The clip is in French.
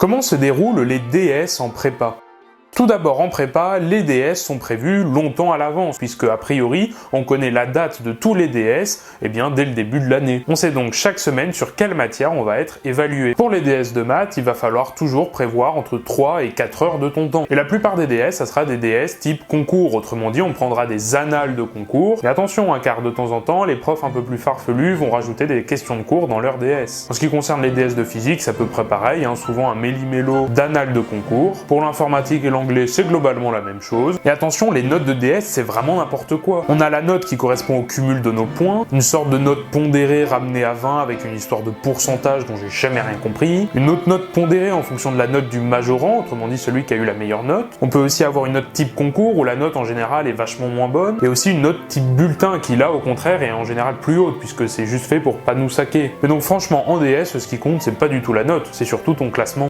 Comment se déroulent les DS en prépa ? Tout d'abord, en prépa, les DS sont prévus longtemps à l'avance, puisque a priori, on connaît la date de tous les DS dès le début de l'année. On sait donc chaque semaine sur quelle matière on va être évalué. Pour les DS de maths, il va falloir toujours prévoir entre 3 et 4 heures de ton temps. Et la plupart des DS, ça sera des DS type concours, autrement dit, on prendra des annales de concours. Mais attention, car de temps en temps, les profs un peu plus farfelus vont rajouter des questions de cours dans leur DS. En ce qui concerne les DS de physique, c'est à peu près pareil, souvent un méli-mélo d'annales de concours. Pour l'informatique et l'anglais, c'est globalement la même chose. Et attention, les notes de DS, c'est vraiment n'importe quoi. On a la note qui correspond au cumul de nos points, une sorte de note pondérée ramenée à 20 avec une histoire de pourcentage dont j'ai jamais rien compris, une autre note pondérée en fonction de la note du majorant, autrement dit celui qui a eu la meilleure note. On peut aussi avoir une note type concours où la note en général est vachement moins bonne, et aussi une note type bulletin qui là au contraire est en général plus haute puisque c'est juste fait pour pas nous saquer. Mais donc franchement en DS, ce qui compte c'est pas du tout la note, c'est surtout ton classement.